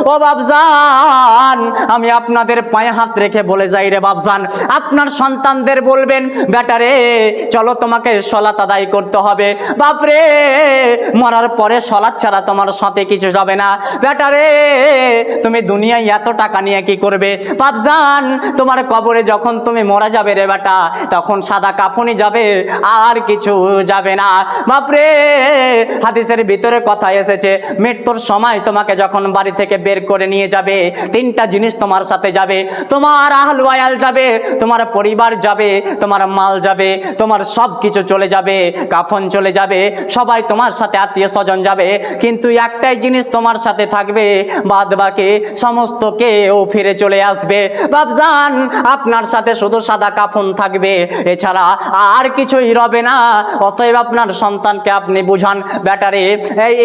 ও বাপজান, আমি আপনাদের পায়ে হাত রেখে বলে যাই রে বাপজান, আপনার সন্তানদের বলবেন বেটারে চলো তোমাকে সালাত আদায় করতে হবে। বাপরে মরার পরে সালাত ছাড়া তোমার সাথে কিছু যাবে না। বেটারে তুমি দুনিয়ায় এত টাকা নিয়ে কি করবে? বাপজান তোমার কবরে যখন তুমি মারা যাবে রে বেটা, তখন সাদা কাফনই যাবে, আর কিছু যাবে না। বাপরে হাদিসের ভিতরে কথা এসেছে, মৃত্যুর সময় তোমাকে যখন বাড়ি থেকে বের করে নিয়ে যাবে, তিনটা জিনিস তোমার সাথে যাবে। তোমার আহলু আয়াল যাবে, তোমার পরিবার যাবে, তোমার মাল যাবে, তোমার সব কিছু চলে যাবে, কাফন চলে যাবে, সবাই তোমার সাথে আত্মীয় স্বজন যাবে, কিন্তু একটাই জিনিস তোমার সাথে থাকবে, বাদ বাকি সমস্ত কেউ ফিরে চলে আসবে। বাপজান আপনার সাথে শুধু সাদা কাফন থাকবে, এছাড়া আর কিছুই রবে না। অতএব আপনার সন্তানকে আপনি বুঝান, বেটারে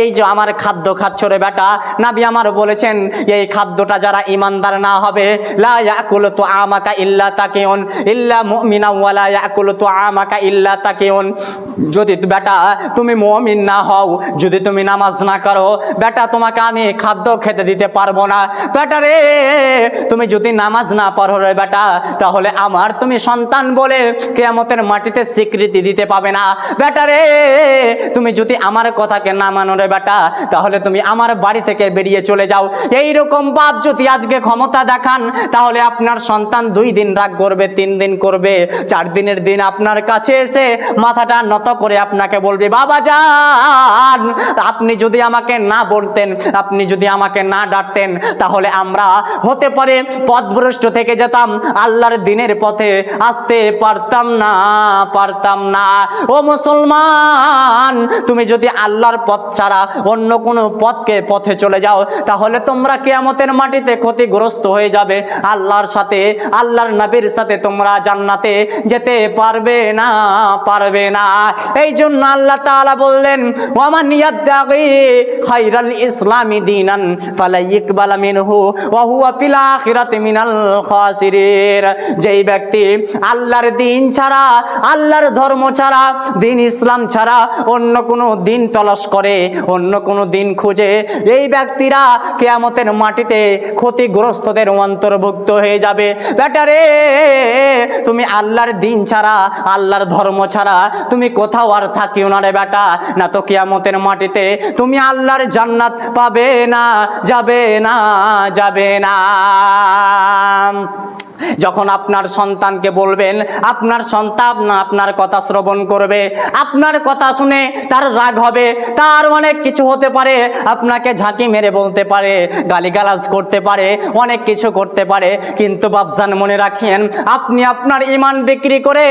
এই যে আমার খাদ্য খাচ্ছ রে বেটা, নবী আমার বলেছেন এই খাদ্যটা যারা ইমানদার না হবে, লা ইয়াকুলু তুআমাকা ইল্লা তাকিউন ইল্লা মুমিনা ওয়া লা ইয়াকুলু তুআমাকা ইল্লা তাকিউন। যদি বেটা তুমি মুমিন না হও, যদি তুমি নামাজ না করো, বেটা তোমাকে আমি খাদ্য খেতে দিতে পারবো না। বেটা রে তুমি যদি নামাজ না পড়ো রে বেটা, তাহলে আমার তুমি সন্তান বলে কিয়ামতের মাটিতে স্বীকৃতি দিতে পাবে না। বেটা রে তুমি যদি আমার কথাকে না মানো রে বেটা, তাহলে তুমি আমার বাড়ি থেকে বেরিয়ে চলে যাও। এই রকম বাপ যদি আজকে ক্ষমতা দেখান, তাহলে আপনার সন্তান 2 দিন রাগ করবে, 3 দিন করবে, 4 দিনের দিন আপনার কাছে এসে মাথাটা নত করে আপনাকে বলবে, বাবা যান আপনি যদি আমাকে না বলতেন, আপনি যদি আমাকে না ডাকতেন, তাহলে আমরা হতে পারে পথভ্রষ্ট থেকে যেতাম, আল্লাহর দিনের পথে আসতে পারতাম না। ও মুসলমান, তুমি যদি আল্লাহর পথ ছাড়া অন্য কোনো পথে চলে যাও, তাহলে তোমরা কিয়ামতের মাটিতে ক্ষতিগ্রস্ত হয়ে যাবে। আল্লাহর সাথে, আল্লাহর নবীর সাথে তোমরা জান্নাতে যেতে পারবে না। এই জন্য আল্লাহ তাআলা বললেন, ওয়ামান ইয়াবতাগি খায়রাল ইসলামি দীনান ফালা ইকবালা মিনহু ওয়া হুয়া ফিল আখিরাতি মিনাল খাসিরিন। যেই ব্যক্তি আল্লাহর দিন ছাড়া, আল্লাহর ধর্ম ছাড়া, দিন ইসলাম ছাড়া অন্য কোনো দিন তলাশ করে, অন্য কোনো দিন খুঁজে, এই ব্যক্তিরা কিয়ামতের মাটিতে ক্ষতিগ্রস্তদের অন্তর্ভুক্ত হয়ে যাবে। বেটারে তুমি আল্লাহর দিন ছাড়া, আল্লাহর ধর্ম ছাড়া তুমি কোথাও আর থাকিও না রে বেটা, না তো কিয়ামতের মাটিতে তুমি আল্লাহর জান্নাত পাবে না, যাবে না। যখন আপনার সন্তানকে বলবেন, আপনার সন্তান আপনার কথা শ্রবণ করবে, আপনার কথা শুনে তার রাগ হবে, তার অনেক কিছু হতে পারে, আপনাকে ঝাঁকি মেরে বলতে পারে, গালিগালাজ করতে পারে, অনেক কিছু করতে পারে, কিন্তু বাপজান মনে রাখিয়েন, আপনি আপনার ঈমান বিক্রি করে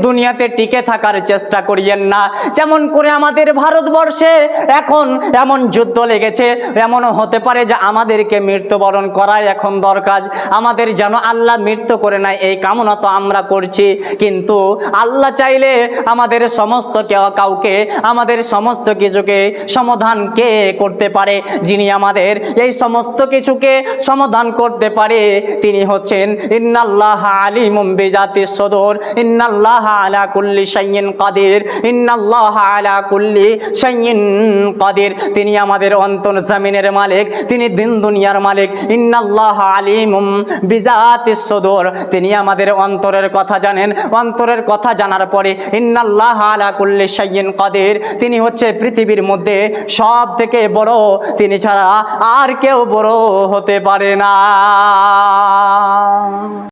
দুনিয়াতে টিকে থাকার চেষ্টা করিয়েন না। যেমন করে আমাদের ভারতবর্ষে এখন এমন যুদ্ধ লেগেছে, এমনও হতে পারে যে আমাদেরকে মৃত্যুবরণ করাই এখন দরকার, আমাদের যেন আল্লাহ মৃত্যু করে নাই, এই কামনা তো আমরা করছি, কিন্তু আল্লাহ চাইলে আমাদের সমস্ত কাউকে, আমাদের সমস্ত কিছুকে সমাধান কে করতে পারে? যিনি আমাদের এই সমস্ত কিছুকে সমাধান করতে পারে তিনি হচ্ছেন ইন্নাল্লাহা আলিমুম বিজাতিস সুদূর, ইন্নাল্লাহা আলা কুল্লি শাইইন কাদির, ইন্নাল্লাহা আলা কুল্লি শাইইন কাদির। তিনি আমাদের অন্তর জমিনের মালিক, তিনি দিন দুনিয়ার মালিক। ইন্নাল্লাহা আলিমুম বিজাতিস সুদূর, তিনি আমাদের অন্তরের কথা জানেন। অন্তরের কথা জানার পরে ইন্নাল্লাহা আলা কুল্লি শাইইন কাদির, তিনি হচ্ছে পৃথিবীর মধ্যে সব থেকে বড়, তিনি ছাড়া আর কেউ বড় হতে পারে না।